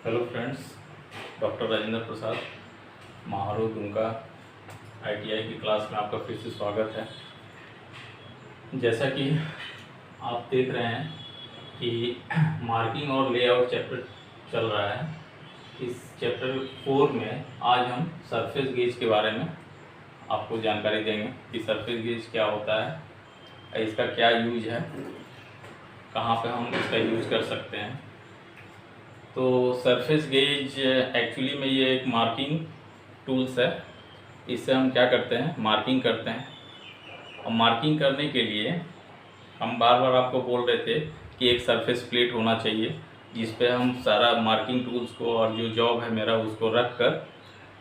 Hello friends, doctor Rajendra Prasad Maharu Dumka ITI की class में आपका फिर से स्वागत है। जैसा कि आप देख रहे हैं कि मार्किंग और लेआउट चैप्टर चल रहा है। इस चैप्टर 4 में आज हम सरफेस गेज के बारे में आपको जानकारी देंगे कि सरफेस गेज क्या होता है, इसका क्या यूज है, कहाँ पे हम इसका यूज कर सकते हैं। तो सरफेस गेज एक्चुअली में ये एक मार्किंग टूल्स है। इससे हम क्या करते हैं, मार्किंग करते हैं। और मार्किंग करने के लिए हम बार बार आपको बोल रहे थे कि एक सरफेस प्लेट होना चाहिए जिस पे हम सारा मार्किंग टूल्स को और जो जॉब है मेरा उसको रख कर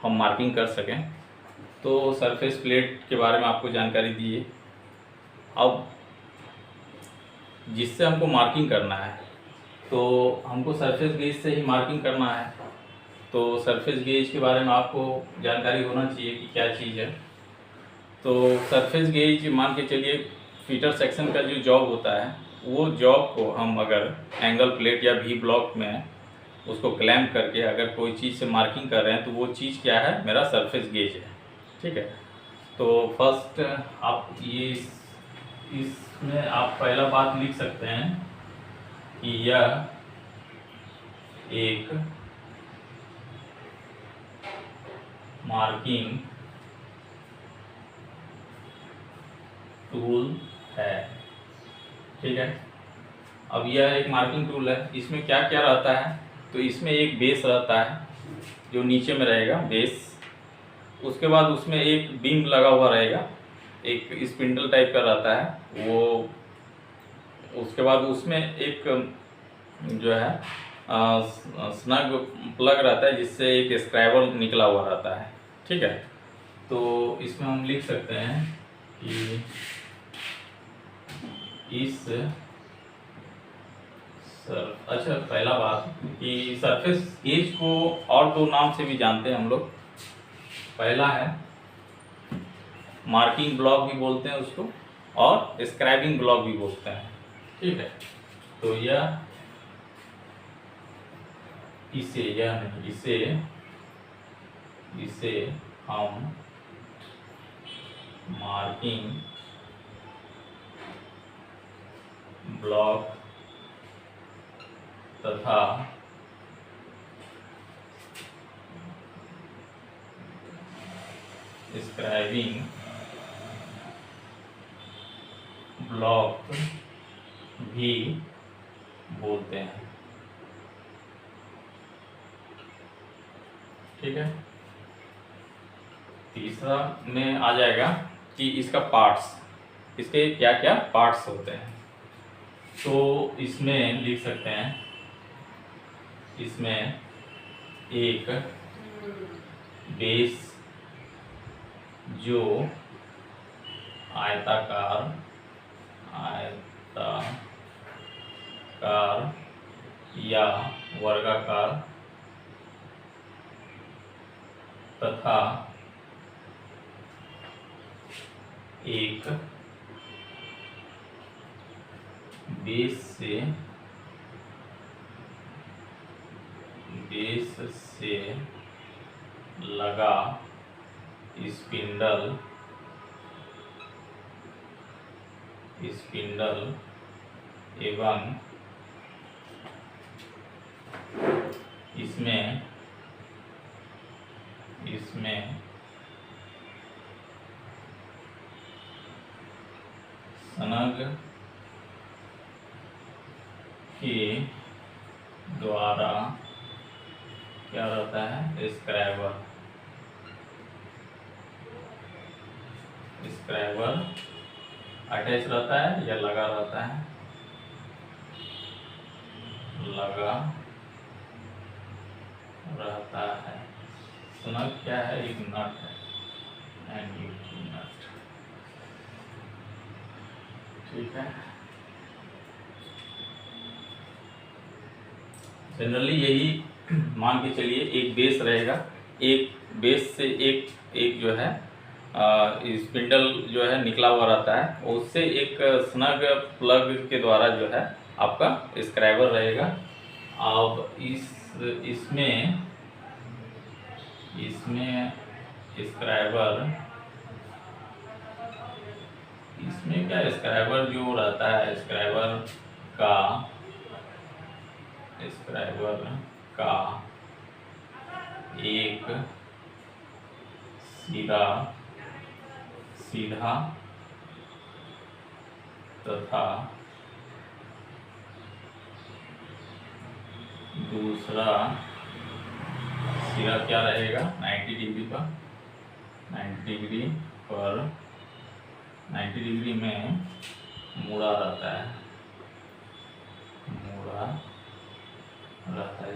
हम मार्किंग कर सकें। तो सरफेस प्लेट के बारे में आपको जानकारी दी है। अब जिससे हमको मार्किंग करना है तो हमको सरफेस गेज से ही मार्किंग करना है। तो सरफेस गेज के बारे में आपको जानकारी होना चाहिए कि क्या चीज़ है। तो सरफेस गेज मान के चलिए फीटर सेक्शन का जो जॉब होता है वो जॉब को हम अगर एंगल प्लेट या वी ब्लॉक में उसको क्लैम्प करके अगर कोई चीज़ से मार्किंग कर रहे हैं तो वो चीज़ क्या है, मेरा सरफेस गेज है। ठीक है। तो फर्स्ट आप ये इसमें आप पहला बात लिख सकते हैं कि यह एक मार्किंग टूल है। ठीक है। अब यह एक मार्किंग टूल है, इसमें क्या क्या रहता है, तो इसमें एक बेस रहता है जो नीचे में रहेगा बेस। उसके बाद उसमें एक बीम लगा हुआ रहेगा, एक स्पिंडल टाइप का रहता है वो। उसके बाद उसमें एक जो है स्नग प्लग रहता है जिससे एक स्क्रैबल निकला हुआ रहता है। ठीक है। तो इसमें हम लिख सकते हैं कि अच्छा, पहला बात कि सरफेस गेज को और दो नाम से भी जानते हैं हम लोग। पहला है मार्किंग ब्लॉक भी बोलते हैं उसको, और स्क्रैबिंग ब्लॉक भी बोलते हैं। ठीक है। तो इसे हम मार्किंग ब्लॉक तथा स्क्रैबिंग ब्लॉक भी बोलते हैं। ठीक है। तीसरा में आ जाएगा कि इसका पार्ट्स, इसके क्या क्या पार्ट्स होते हैं। तो इसमें लिख सकते हैं, इसमें एक बेस जो आयताकार या वर्गाकार तथा एक बेस से लगा स्पिंडल एवं इसमें स्नग के द्वारा क्या रहता है, स्क्रैबर अटैच रहता है या लगा रहता है, लगा रहता है। स्नग क्या है, एक नट है, नट। ठीक है। जनरली यही मान के चलिए, एक बेस रहेगा, एक बेस से एक जो है स्पिंडल जो है निकला हुआ रहता है, उससे एक स्नग प्लग के द्वारा जो है आपका स्क्रैबर रहेगा। अब इस इसमें स्क्राइबर, इसमें क्या स्क्राइबर जो रहता है, स्क्राइबर का एक सीधा तथा दूसरा सिरा क्या रहेगा, 90 डिग्री का, 90 डिग्री पर 90 डिग्री में मुड़ा रहता है,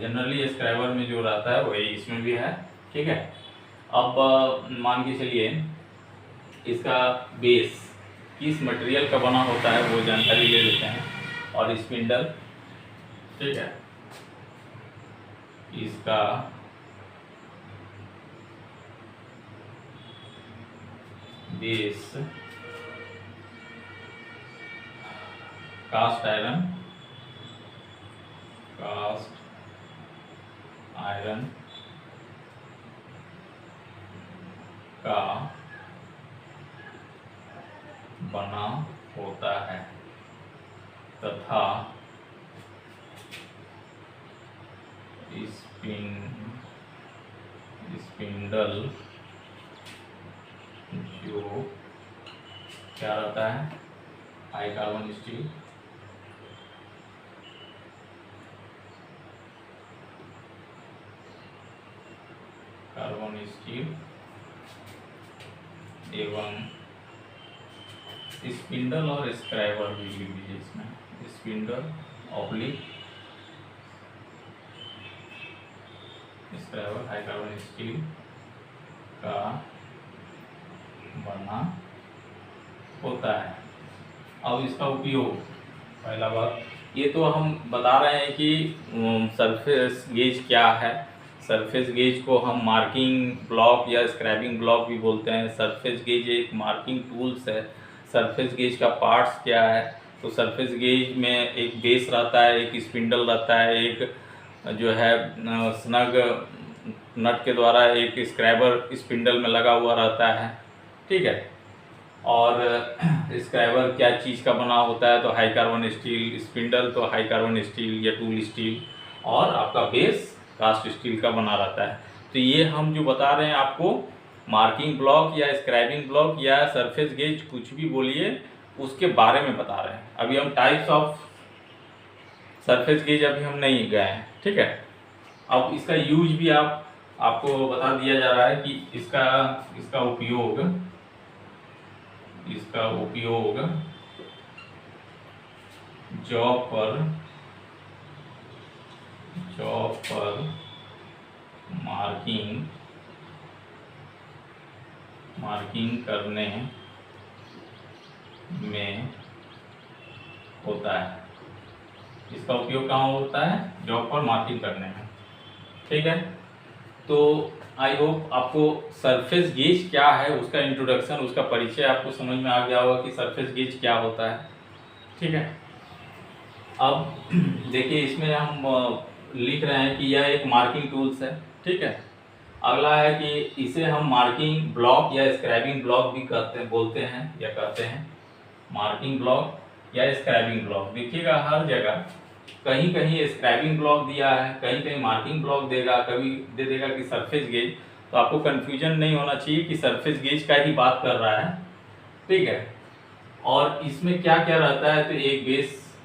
जनरली स्क्राइबर में जो रहता है वही इसमें भी है। ठीक है, अब मान के चलिए इसका बेस किस मटेरियल का बना होता है वो जानकारी ले लेते हैं। और स्पिंडल, ठीक है, इसका बेस कास्ट आयरन का बना होता है तथा स्पिंडल जो क्या रहता है, हाई कार्बन स्टील, एवं स्पिंडल और स्क्राइबर भी लिख दीजिए इसमें, spindle oblique scriber high carbon steel का बना होता है। अब इसका उपयोग, पहला बात ये तो हम बता रहे हैं कि सरफेस गेज क्या है। सरफेस गेज को हम मार्किंग ब्लॉक या स्क्रैबिंग ब्लॉक भी बोलते हैं। सरफेस गेज एक मार्किंग टूल्स है। सरफेस गेज का पार्ट्स क्या है, तो सरफेस गेज में एक बेस रहता है, एक स्पिंडल रहता है, एक जो है स्नग नट के द्वारा एक स्क्रैबर स्पिंडल में लगा हुआ रहता है। ठीक है, और स्क्रैबर क्या चीज़ का बना होता है, तो हाई कार्बन स्टील, स्पिंडल तो हाई कार्बन स्टील या टूल स्टील, और आपका बेस कास्ट स्टील का बना रहता है। तो ये हम जो बता रहे हैं आपको, मार्किंग ब्लॉक या स्क्रैबिंग ब्लॉक या सरफेस गेज कुछ भी बोलिए, उसके बारे में बता रहे हैं। अभी हम टाइप्स ऑफ सरफेस गेज अभी हम नहीं गए हैं। ठीक है, अब इसका यूज भी आपको बता दिया जा रहा है कि इसका उपयोग जॉब पर मार्किंग करने में होता है। इसका उपयोग कहाँ होता है, जॉब पर मार्किंग करने में। ठीक है, तो आई होप आपको सरफेस गेज क्या है उसका इंट्रोडक्शन, उसका परिचय आपको समझ में आ गया होगा कि सरफेस गेज क्या होता है। ठीक है, अब देखिए इसमें हम लिख रहे हैं कि यह एक मार्किंग टूल्स है। ठीक है, अगला है कि इसे हम मार्किंग ब्लॉक या स्क्रैबिंग ब्लॉक भी बोलते हैं। मार्किंग ब्लॉक या स्क्रैबिंग ब्लॉक, देखिएगा हर जगह कहीं कहीं स्क्रैबिंग ब्लॉक दिया है, कहीं कहीं मार्किंग ब्लॉक देगा, कभी दे देगा कि सरफेस गेज। तो आपको कंफ्यूजन नहीं होना चाहिए कि सरफेस गेज का ही बात कर रहा है। ठीक है, और इसमें क्या क्या रहता है, तो एक बेस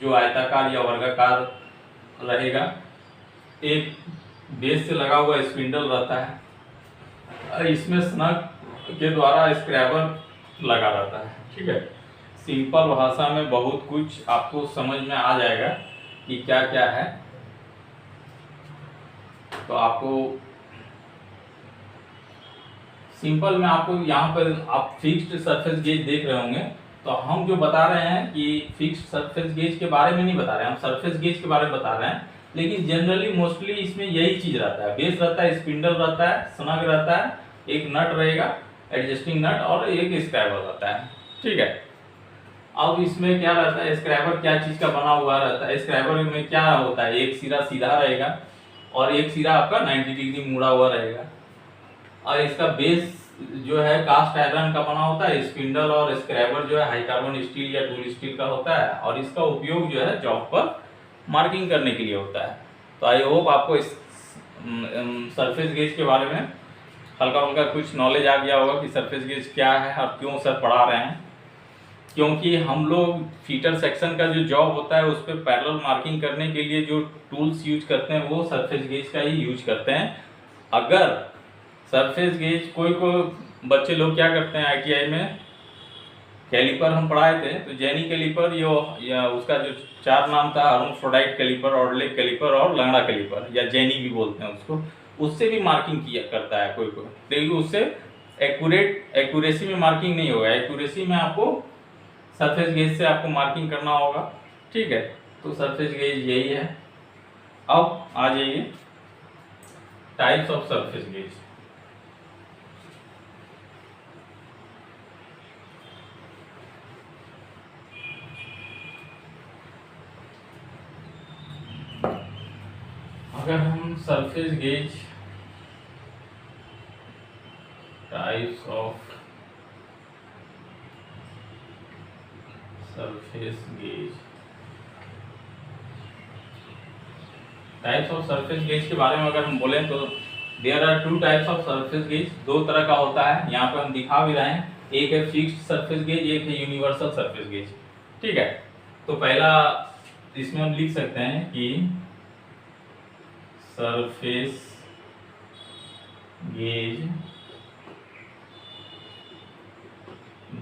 जो आयताकार या वर्गाकार रहेगा, एक बेस से लगा हुआ स्पिंडल रहता है, इसमें स्नग के द्वारा स्क्रैबर लगा रहता है। ठीक है, सिंपल भाषा में बहुत कुछ आपको समझ में आ जाएगा कि क्या क्या है। तो आपको सिंपल में आपको यहाँ पर आप फिक्स्ड सरफेस गेज देख रहे होंगे, तो हम जो बता रहे हैं कि फिक्स्ड सरफेस गेज के बारे में नहीं बता रहे हैं, हम सरफेस गेज के बारे में बता रहे हैं। लेकिन जनरली मोस्टली इसमें यही चीज रहता है, बेस रहता है, स्पिंडल रहता है, स्नग रहता है, एक नट रहेगा एडजस्टिंग नट, और एक स्क्रैबर रहता है। ठीक है, अब इसमें क्या रहता है, स्क्रैबर क्या चीज का बना हुआ रहता है, स्क्रैबर में क्या होता है, एक सिरा सीधा रहेगा और एक सिरा आपका 90 डिग्री मुड़ा हुआ रहेगा, और इसका बेस जो है कास्ट आयरन का बना होता है, स्पिंडल और स्क्रैबर जो है हाई कार्बन स्टील या टूल स्टील का होता है, और इसका उपयोग जो है जॉब पर मार्किंग करने के लिए होता है। तो आई होप आपको इस सरफेस गेज के बारे में हल्का हल्का कुछ नॉलेज आ गया होगा कि सरफेस गेज क्या है और क्यों सर पढ़ा रहे हैं। क्योंकि हम लोग फीटर सेक्शन का जो जॉब होता है उस पर पैरेलल मार्किंग करने के लिए जो टूल्स यूज करते हैं वो सरफेस गेज का ही यूज करते हैं। अगर सरफेस गेज कोई बच्चे लोग क्या करते हैं, आईटीआई में कैलिपर हम पढ़ाए थे तो जेनी कैलिपर या उसका जो 4 नाम था, हर्माफ्रोडाइट कैलिपर, ऑर्डलेग कैलिपर और लंगड़ा कैलिपर या जेनी भी बोलते हैं उसको, उससे भी मार्किंग किया करता है कोई, लेकिन उससे एक्यूरेसी में मार्किंग नहीं होगा। एक्यूरेसी में आपको सरफेस गेज से आपको मार्किंग करना होगा, ठीक है। तो सरफेस गेज यही है। अब आ जाइए टाइप्स ऑफ सरफेस गेज। अगर हम surface gauge types of surface gauge के बारे में अगर हम बोलें तो there are 2 types of surface gauge, 2 तरह का होता है, यहाँ पे हम दिखा भी रहे हैं। एक है फिक्स्ड सरफेस गेज, एक है यूनिवर्सल सरफेस गेज, ठीक है। तो पहला इसमें हम लिख सकते हैं कि सरफेस गेज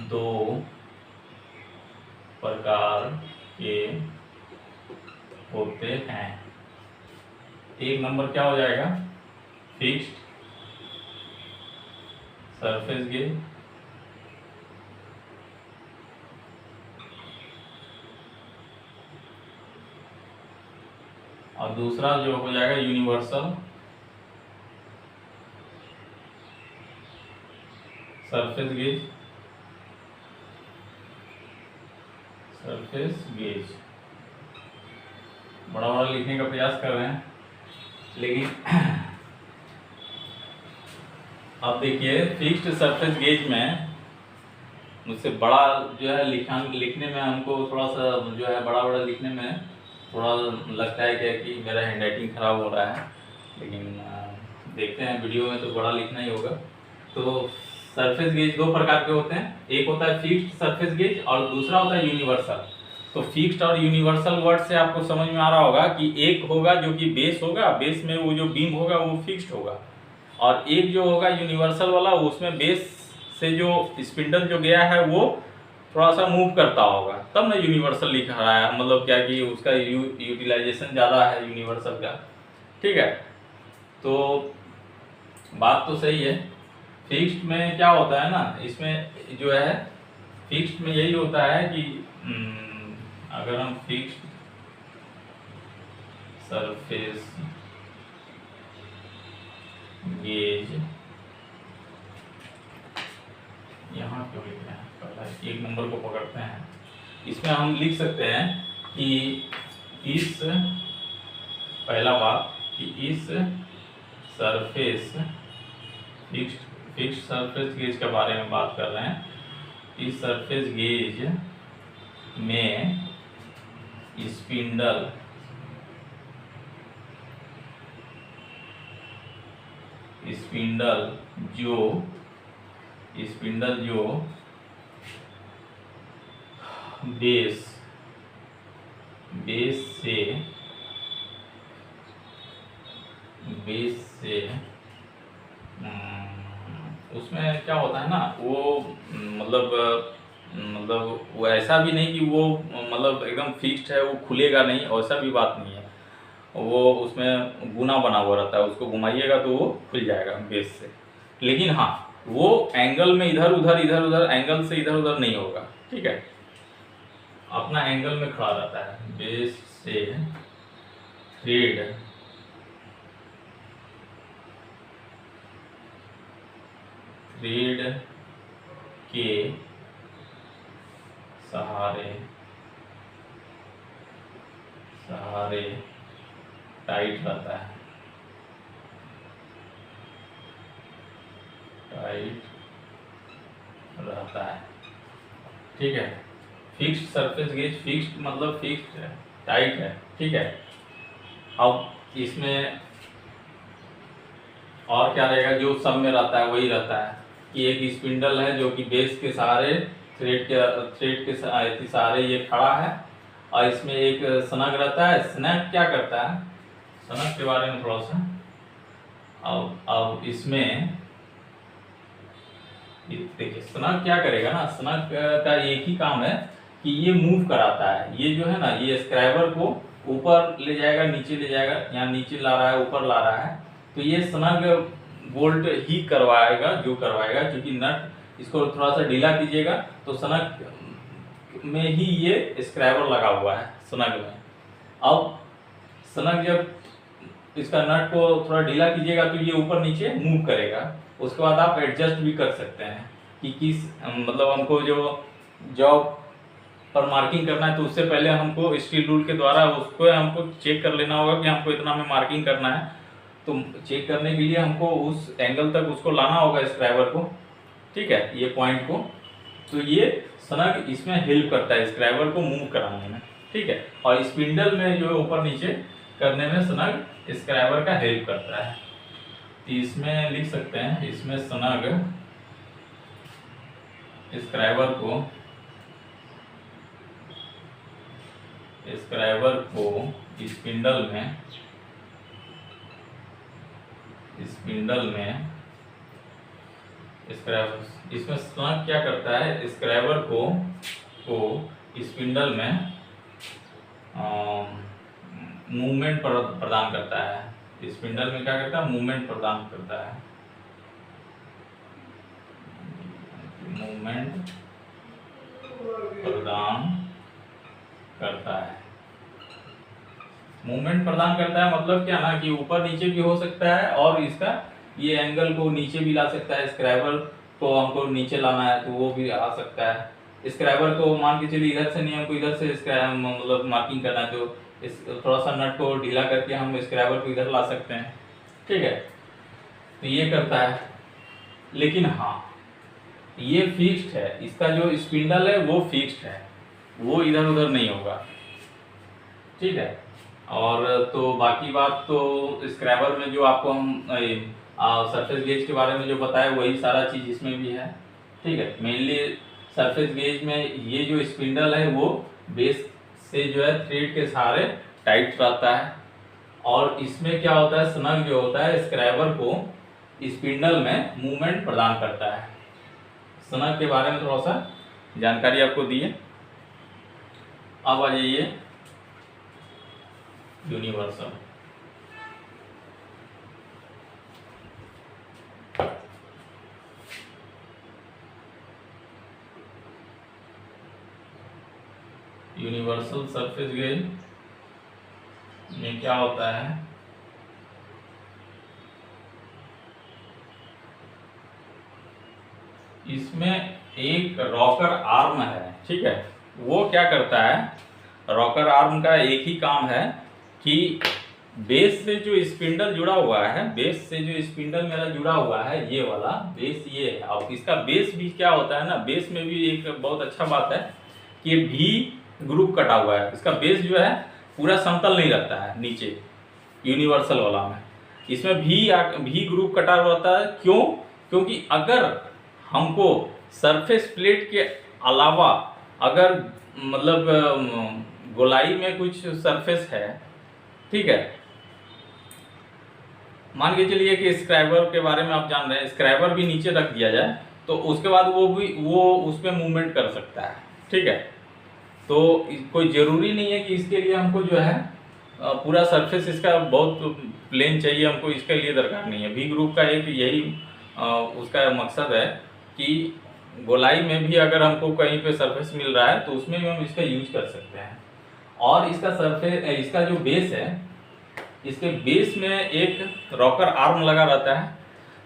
2 प्रकार के होते हैं। एक नंबर क्या हो जाएगा, फिक्स्ड सरफेस गेज, और दूसरा जो हो जाएगा यूनिवर्सल सरफेस गेज। बड़ा बड़ा लिखने का प्रयास कर रहे हैं, लेकिन अब देखिए फिक्स्ड सरफेस गेज में मुझसे बड़ा जो है लिखने में हमको थोड़ा सा जो है बड़ा बड़ा लिखने में थोड़ा लगता है क्या कि मेरा हैंड राइटिंग खराब हो रहा है, लेकिन देखते हैं वीडियो में तो बड़ा लिखना ही होगा। तो सरफेस गेज 2 प्रकार के होते हैं, एक होता है फिक्स्ड सरफेस गेज और दूसरा होता है यूनिवर्सल। तो फिक्स्ड और यूनिवर्सल वर्ड से आपको समझ में आ रहा होगा कि एक होगा जो कि बेस होगा, बेस में वो जो बीम होगा वो फिक्स्ड होगा, और एक जो होगा यूनिवर्सल वाला उसमें बेस से जो स्पिंडल जो गया है वो थोड़ा सा मूव करता होगा, तब ना यूनिवर्सल लिखा रहा है, मतलब क्या कि उसका यूटिलाइजेशन ज़्यादा है यूनिवर्सल का, ठीक है। तो बात तो सही है। फिक्स्ड में क्या होता है ना, इसमें जो है फिक्स्ड में यही होता है कि अगर हम फिक्स्ड सरफेस गेज, यहाँ क्यों लिख रहे हैं, पहला 1 नंबर को पकड़ते हैं, इसमें हम लिख सकते हैं कि इस पहला बात कि इस सरफेस फिक्स्ड सरफेस गेज के बारे में बात कर रहे हैं। इस सरफेस गेज में स्पिंडल जो बेस से उसमें क्या होता है ना, वो मतलब वो ऐसा भी नहीं कि वो मतलब एकदम फिक्स्ड है, वो खुलेगा नहीं, ऐसा भी बात नहीं है, वो उसमें गुना बना हुआ रहता है, उसको घुमाइएगा तो वो खुल जाएगा बेस से। लेकिन हाँ वो एंगल में इधर उधर एंगल से इधर उधर नहीं होगा, ठीक है, अपना एंगल में खड़ा रहता है। बेस से थ्रेड के सहारे सहारे टाइट रहता है, टाइट रहता है। ठीक है, फिक्स्ड सरफेस गेज, फिक्स्ड मतलब फिक्स्ड है, टाइट है। ठीक है, अब इसमें और क्या रहेगा, जो सब में रहता है वही रहता है कि एक स्पिंडल है जो कि बेस के सहारे थ्रेड के सहारे ये खड़ा है, और इसमें एक स्नग रहता है। स्नग क्या करता है, स्नग के बारे में थोड़ा सा, अब इसमें देखिए स्नग क्या करेगा ना, स्नग का एक ही काम है कि ये मूव कराता है। ये जो है ना, ये स्क्राइबर को ऊपर ले जाएगा, नीचे ले जाएगा, यहाँ नीचे ला रहा है, ऊपर ला रहा है, तो ये स्नग बोल्ट ही करवाएगा, जो करवाएगा। क्योंकि नट इसको थोड़ा सा ढीला कीजिएगा तो स्नग में ही ये स्क्राइबर लगा हुआ है, स्नग में। अब स्नग जब इसका नट को थोड़ा ढीला कीजिएगा तो ये ऊपर नीचे मूव करेगा। उसके बाद आप एडजस्ट भी कर सकते हैं कि किस मतलब हमको जो जॉब पर मार्किंग करना है, तो उससे पहले हमको स्टील रूल के द्वारा उसको हमको चेक कर लेना होगा कि हमको इतना में मार्किंग करना है। तो चेक करने के लिए हमको उस एंगल तक उसको लाना होगा स्क्राइबर को। ठीक है, ये पॉइंट को, तो ये स्नग इसमें हेल्प करता है स्क्राइबर को मूव कराने में। ठीक है, और स्पिंडल में जो ऊपर नीचे करने में स्नग स्क्राइबर का हेल्प करता है। तो इसमें लिख सकते हैं, इसमें स्नग स्क्राइबर को स्पिंडल में स्क्राइबर, इसमें स्नग क्या करता है, स्क्राइबर को स्पिंडल में मूवमेंट प्रदान करता है। स्पिंडल में क्या करता है, मूवमेंट प्रदान करता है, मूवमेंट प्रदान करता है। मूवमेंट प्रदान करता है मतलब क्या ना, कि ऊपर नीचे भी हो सकता है, और इसका ये एंगल को नीचे भी ला सकता है। स्क्राइबर को हमको नीचे लाना है तो वो भी आ सकता है। स्क्राइबर को मान के चलिए इधर से नहीं, हमको इधर से मतलब मार्किंग करना है, तो इस थोड़ा सा नट को ढीला करके हम स्क्राइबर को इधर ला सकते हैं। ठीक है, तो ये करता है। लेकिन हाँ, ये फिक्स्ड है, इसका जो स्पिंडल है वो फिक्स्ड है, वो इधर उधर नहीं होगा। ठीक है, और तो बाकी बात तो स्क्रैबर में जो आपको हम सरफेस गेज के बारे में जो बताया वही सारा चीज़ इसमें भी है। ठीक है, मेनली सरफेस गेज में ये जो स्पिंडल है वो बेस से जो है थ्रेड के सहारे टाइट रहता है, और इसमें क्या होता है, स्नग जो होता है स्क्रैबर को स्पिंडल में मूवमेंट प्रदान करता है। स्नग के बारे में थोड़ा सा जानकारी आपको दी है। अब आ जाइए यूनिवर्सल। यूनिवर्सल सरफेस गेज में क्या होता है, इसमें एक रॉकर आर्म है। ठीक है, वो क्या करता है, रॉकर आर्म का एक ही काम है कि बेस से जो स्पिंडल जुड़ा हुआ है, बेस से जो स्पिंडल मेरा जुड़ा हुआ है, ये वाला बेस ये है। और इसका बेस भी क्या होता है ना, बेस में भी एक बहुत अच्छा बात है कि ये भी ग्रुप कटा हुआ है। इसका बेस जो है पूरा समतल नहीं रहता है नीचे, यूनिवर्सल वाला में इसमें भी ग्रुप कटा रहता है। क्यों? क्योंकि अगर हमको सरफेस प्लेट के अलावा अगर मतलब गोलाई में कुछ सरफेस है, ठीक है, मान के चलिए कि स्क्राइबर के बारे में आप जान रहे हैं, स्क्राइबर भी नीचे रख दिया जाए तो उसके बाद वो उस पर मूवमेंट कर सकता है। ठीक है, तो कोई ज़रूरी नहीं है कि इसके लिए हमको जो है पूरा सरफेस इसका बहुत प्लेन चाहिए, हमको इसके लिए दरकार नहीं है। भी ग्रुप का एक यही उसका मकसद है कि गोलाई में भी अगर हमको कहीं पे सरफेस मिल रहा है तो उसमें भी हम इसका यूज कर सकते हैं। और इसका जो बेस है, इसके बेस में एक रॉकर आर्म लगा रहता है।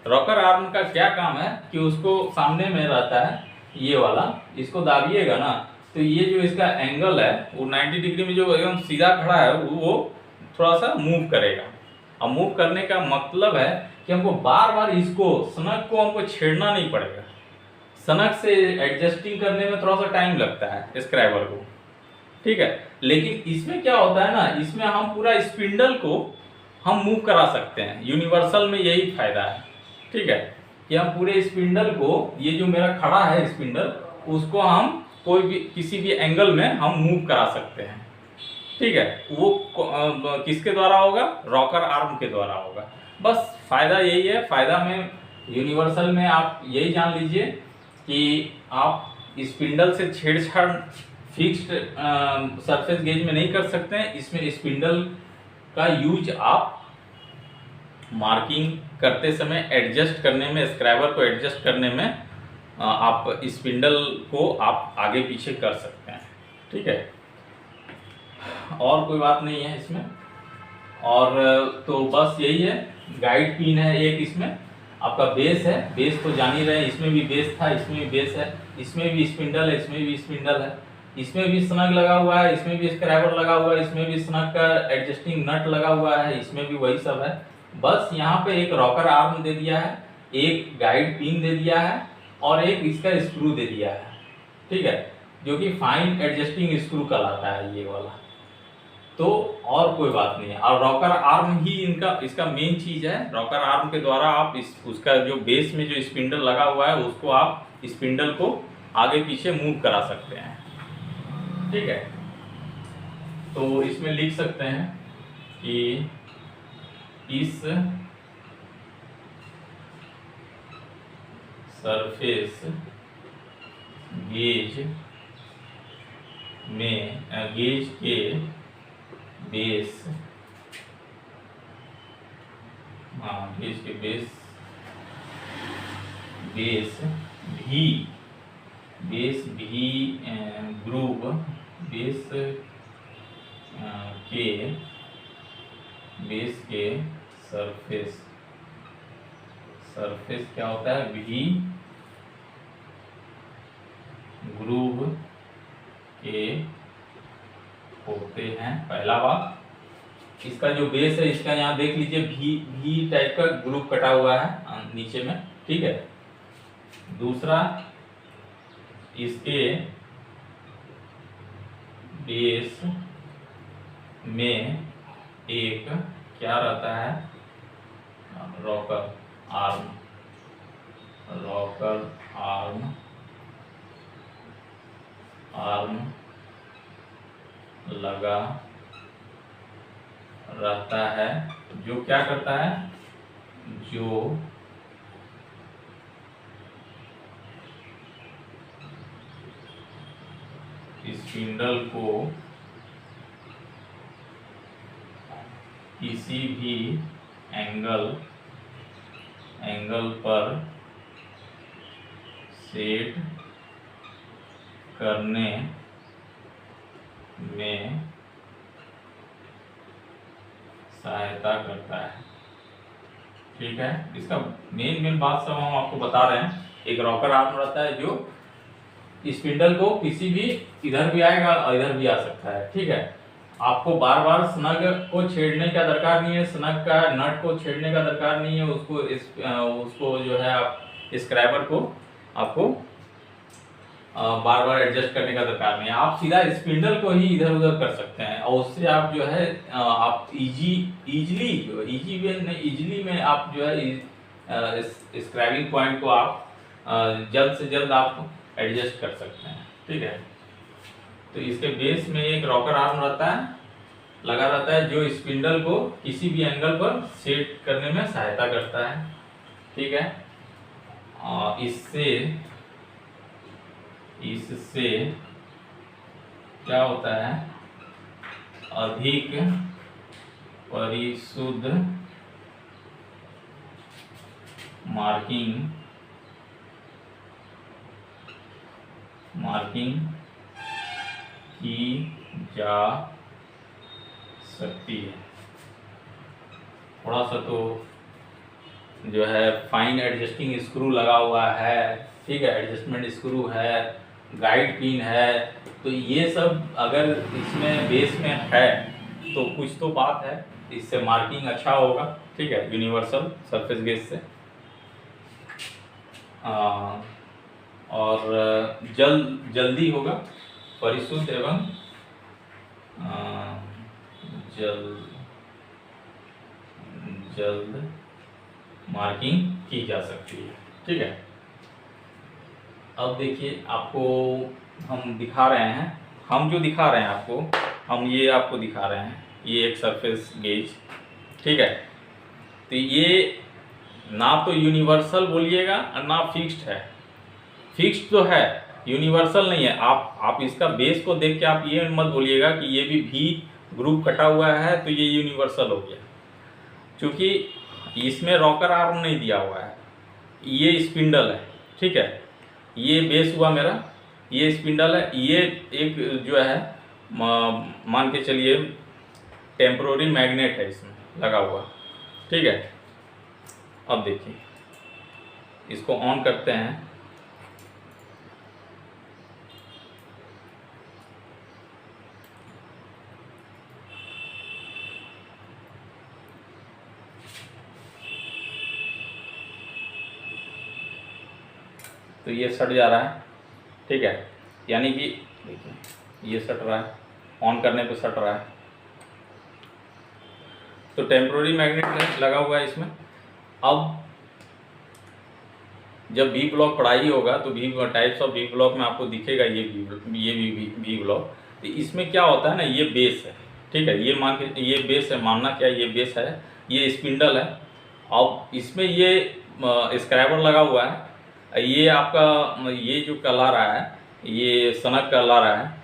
रॉकर आर्म का क्या काम है कि उसको सामने में रहता है ये वाला, इसको दाबिएगा ना तो ये जो इसका एंगल है वो 90 डिग्री में जो एकदम सीधा खड़ा है वो थोड़ा सा मूव करेगा। अब मूव करने का मतलब है कि हमको बार बार इसको सनक को हमको छेड़ना नहीं पड़ेगा। सनक से एडजस्टिंग करने में थोड़ा सा टाइम लगता है स्क्राइबर को, ठीक है। लेकिन इसमें क्या होता है ना, इसमें हम पूरा स्पिंडल को हम मूव करा सकते हैं। यूनिवर्सल में यही फायदा है, ठीक है, कि हम पूरे स्पिंडल को, ये जो मेरा खड़ा है स्पिंडल, उसको हम कोई भी किसी भी एंगल में हम मूव करा सकते हैं, ठीक है। वो किसके द्वारा होगा? रॉकर आर्म के द्वारा होगा। बस फायदा यही है। फायदा में यूनिवर्सल में आप यही जान लीजिए कि आप स्पिंडल से छेड़छाड़ फिक्स्ड सरफेस गेज में नहीं कर सकते हैं। इसमें स्पिंडल का यूज आप मार्किंग करते समय एडजस्ट करने में, स्क्राइबर को एडजस्ट करने में आप स्पिंडल को आप आगे पीछे कर सकते हैं, ठीक है। और कोई बात नहीं है इसमें। और तो बस यही है। गाइड पिन है एक, इसमें आपका बेस है। बेस तो जान ही रहे हैं, इसमें भी बेस था, इसमें भी बेस है, इसमें भी स्पिंडल है, इसमें भी स्पिंडल है, इसमें भी स्नग लगा हुआ है, इसमें भी स्क्राइबर लगा हुआ है, इसमें भी स्नग का एडजस्टिंग नट लगा हुआ है, इसमें भी वही सब है। बस यहाँ पे एक रॉकर आर्म दे दिया है, एक गाइड पिन दे दिया है और एक इसका स्क्रू दे दिया है, ठीक है, जो कि फाइन एडजस्टिंग स्क्रू कहलाता है ये वाला। तो और कोई बात नहीं है। और रॉकर आर्म ही इसका मेन चीज है। रॉकर आर्म के द्वारा आप उसका जो बेस में जो स्पिंडल लगा हुआ है उसको आप स्पिंडल को आगे पीछे मूव करा सकते हैं, ठीक है। तो इसमें लिख सकते हैं कि इस सरफेस गेज में गेज के बेस, गेज के बेस भी ग्रूव बेस के सरफेस क्या होता है? भी ग्रूव के होते हैं। पहला बात, इसका जो बेस है इसका यहाँ देख लीजिए भी टाइप का ग्रुप कटा हुआ है नीचे में, ठीक है। दूसरा, इसके बेस में एक क्या रहता है? रॉकर आर्म लगा रहता है, जो क्या करता है? जो स्पिंडल को किसी भी एंगल पर सेट करने में सहायता करता है, ठीक है। इसका मेन बात सब हम आपको बता रहे हैं। एक रॉकर आर्म रहता है जो स्पिंडल को किसी भी, इधर भी आएगा और इधर भी आ सकता है, ठीक है। आपको बार बार स्नग को छेड़ने का दरकार नहीं है, स्नग का नट को छेड़ने का दरकार नहीं है, उसको जो है आप स्क्राइबर को आपको बार बार एडजस्ट करने का दरकार नहीं है। आप सीधा स्पिंडल को ही इधर उधर कर सकते हैं और उससे आप जो है आप इजीली में आप जो है स्क्राइबिंग पॉइंट को आप जल्द से जल्द आप एडजस्ट कर सकते हैं, ठीक है। तो इसके बेस में एक रॉकर आर्म लगा रहता है जो स्पिंडल को किसी भी एंगल पर सेट करने में सहायता करता है, ठीक है। इससे क्या होता है? अधिक परिशुद्ध मार्किंग की जा सकती है। थोड़ा सा तो जो है फाइन एडजस्टिंग स्क्रू लगा हुआ है, ठीक है, एडजस्टमेंट स्क्रू है, गाइड पिन है, तो ये सब अगर इसमें बेस में है तो कुछ तो बात है, इससे मार्किंग अच्छा होगा। ठीक है, यूनिवर्सल सरफेस गेज से। और जल्दी होगा, परिशुद्ध एवं जल्द मार्किंग की जा सकती है। ठीक है, अब देखिए आपको हम दिखा रहे हैं, हम जो दिखा रहे हैं आपको, हम ये आपको दिखा रहे हैं, ये एक सरफेस गेज। ठीक है, तो ये ना तो यूनिवर्सल बोलिएगा और ना फिक्स्ड है। फिक्स्ड तो है, यूनिवर्सल नहीं है। आप इसका बेस को देख के आप ये मत बोलिएगा कि ये भी वी ग्रुप कटा हुआ है तो ये यूनिवर्सल हो गया, क्योंकि इसमें रॉकर आर्म नहीं दिया हुआ है, ये स्पिंडल है। ठीक है, ये बेस हुआ मेरा, ये स्पिंडल है, ये एक जो है मान के चलिए टेम्पोररी मैग्नेट है इसमें लगा हुआ। ठीक है, अब देखिए इसको ऑन करते हैं। तो ये सट जा रहा है। ठीक है, यानी कि देखिए ये सट रहा है, ऑन करने पे सट रहा है। तो टेम्पोररी मैग्नेट लगा हुआ है इसमें। अब जब वी ब्लॉक पढ़ाई होगा तो V types of V block में आपको दिखेगा ये वी ब्लॉक। तो इसमें क्या होता है ना, ये बेस है। ठीक है, ये मान के ये बेस है, मानना क्या ये बेस है, ये स्पिंडल है। अब इसमें ये स्क्रैबर लगा हुआ है, ये आपका ये जो कहला रहा है, ये सनक कहला रहा है,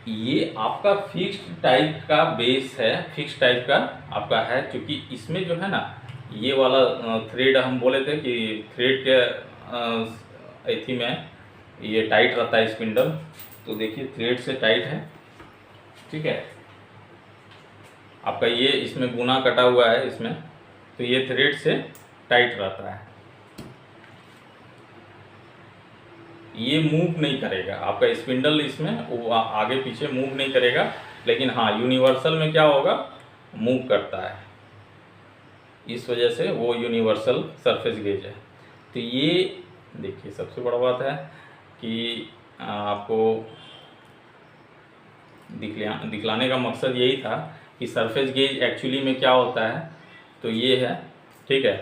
ये आपका फिक्स्ड टाइप का बेस है, फिक्स्ड टाइप का आपका है। क्योंकि इसमें जो है ना, ये वाला थ्रेड हम बोले थे कि थ्रेड के एथी में ये टाइट रहता है स्पिंडल। तो देखिए थ्रेड से टाइट है। ठीक है, आपका ये इसमें गुना कटा हुआ है इसमें, तो ये थ्रेड से टाइट रहता है, ये मूव नहीं करेगा आपका स्पिंडल, इसमें वो आगे पीछे मूव नहीं करेगा। लेकिन हाँ, यूनिवर्सल में क्या होगा, मूव करता है, इस वजह से वो यूनिवर्सल सरफेस गेज है। तो ये देखिए सबसे बड़ा बात है कि आपको दिखलाने का मकसद यही था कि सरफेस गेज एक्चुअली में क्या होता है। तो ये है, ठीक है,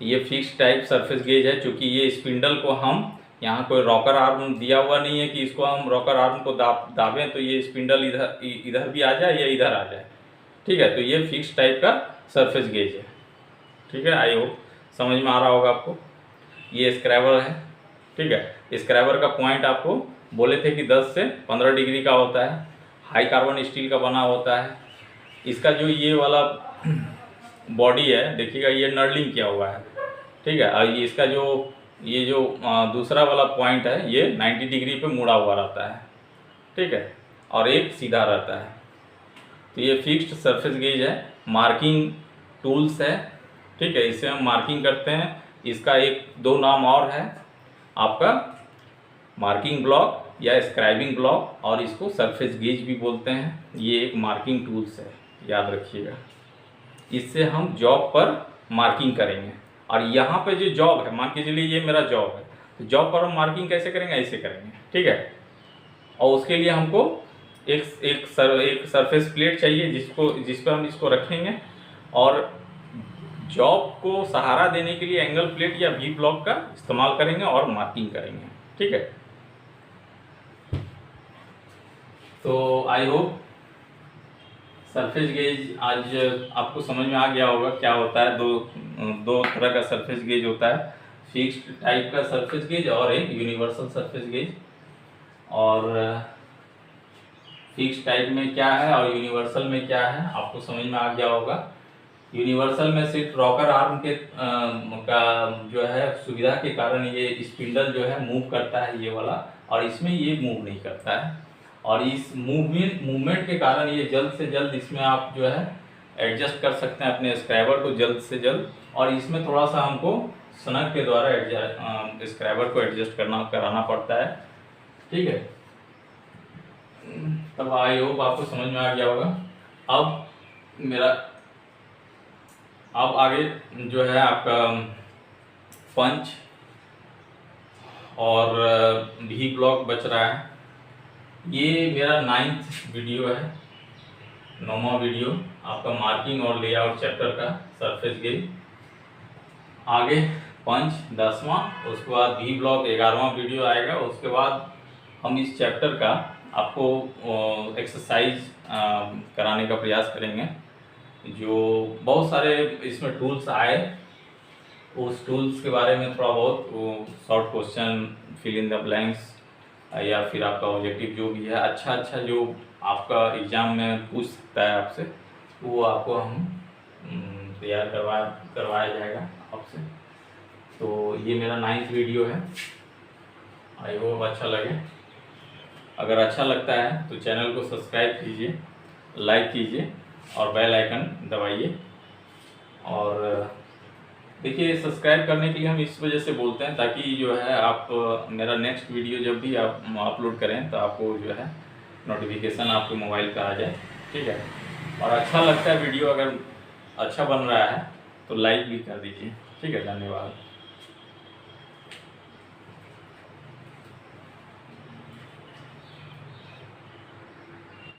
ये फिक्स टाइप सरफेस गेज है। क्योंकि ये स्पिंडल को हम यहाँ कोई रॉकर आर्म दिया हुआ नहीं है कि इसको हम रॉकर आर्म को दाबें तो ये स्पिंडल इधर भी आ जाए या इधर आ जाए। ठीक है, तो ये फिक्स टाइप का सरफेस गेज है। ठीक है, आई होप समझ में आ रहा होगा आपको। ये स्क्रैबर है। ठीक है, स्क्रैबर का पॉइंट आपको बोले थे कि 10 से 15 डिग्री का होता है, हाई कार्बन स्टील का बना होता है। इसका जो ये वाला बॉडी है देखिएगा, ये नर्लिंग किया हुआ है। ठीक है, और इसका जो ये जो दूसरा वाला पॉइंट है ये 90 डिग्री पे मुड़ा हुआ रहता है। ठीक है, और एक सीधा रहता है। तो ये फिक्स्ड सरफेस गेज है, मार्किंग टूल्स है। ठीक है, इससे हम मार्किंग करते हैं। इसका एक दो नाम और है आपका, मार्किंग ब्लॉक या स्क्राइबिंग ब्लॉक, और इसको सरफेस गेज भी बोलते हैं। ये एक मार्किंग टूल्स है, याद रखिएगा। इससे हम जॉब पर मार्किंग करेंगे। और यहाँ पे जो जॉब है, मान के चलिए ये मेरा जॉब है, तो जॉब पर हम मार्किंग कैसे करेंगे, ऐसे करेंगे। ठीक है, और उसके लिए हमको एक सरफेस प्लेट चाहिए जिस पर हम इसको रखेंगे, और जॉब को सहारा देने के लिए एंगल प्लेट या वी ब्लॉक का इस्तेमाल करेंगे और मार्किंग करेंगे। ठीक है, तो आई होप सरफेस गेज आज आपको समझ में आ गया होगा क्या होता है। दो तरह का सरफेस गेज होता है, फिक्स्ड टाइप का सरफेस गेज और एक यूनिवर्सल सरफेस गेज। और फिक्स्ड टाइप में क्या है और यूनिवर्सल में क्या है आपको समझ में आ गया होगा। यूनिवर्सल में सिर्फ रॉकर आर्म के का जो है सुविधा के कारण ये स्पिंडल जो है मूव करता है ये वाला, और इसमें ये मूव नहीं करता है। और इस मूवमेंट के कारण ये जल्द से जल्द इसमें आप जो है एडजस्ट कर सकते हैं अपने स्क्रैबर को जल्द से जल्द। और इसमें थोड़ा सा हमको सनक के द्वारा स्क्रैबर को एडजस्ट कराना पड़ता है, ठीक है। तब आई होप आपको समझ में आ गया होगा। अब आगे जो है आपका पंच और भी ब्लॉक बच रहा है। ये मेरा 9th वीडियो है, 9वां वीडियो आपका मार्किंग और लेआउट चैप्टर का सरफेस गिल। आगे पंच 10वां, उसके बाद भी ब्लॉक 11वां वीडियो आएगा। उसके बाद हम इस चैप्टर का आपको एक्सरसाइज कराने का प्रयास करेंगे। जो बहुत सारे इसमें टूल्स आए, उस टूल्स के बारे में थोड़ा बहुत short question, fill in the blanks, या फिर आपका ऑब्जेक्टिव जो भी है अच्छा जो आपका एग्ज़ाम में पूछ सकता है आपसे, वो आपको हम तैयार करवाया जाएगा आपसे। तो ये मेरा 9th वीडियो है। आई होप अच्छा लगे। अगर अच्छा लगता है तो चैनल को सब्सक्राइब कीजिए, लाइक कीजिए और बेल आइकन दबाइए। और देखिए, सब्सक्राइब करने के लिए हम इस वजह से बोलते हैं ताकि जो है आप मेरा नेक्स्ट वीडियो जब भी आप अपलोड करें तो आपको जो है नोटिफिकेशन आपके मोबाइल पे आ जाए। ठीक है। और अच्छा लगता है वीडियो, अगर अच्छा बन रहा है तो लाइक भी कर दीजिए। ठीक है, धन्यवाद।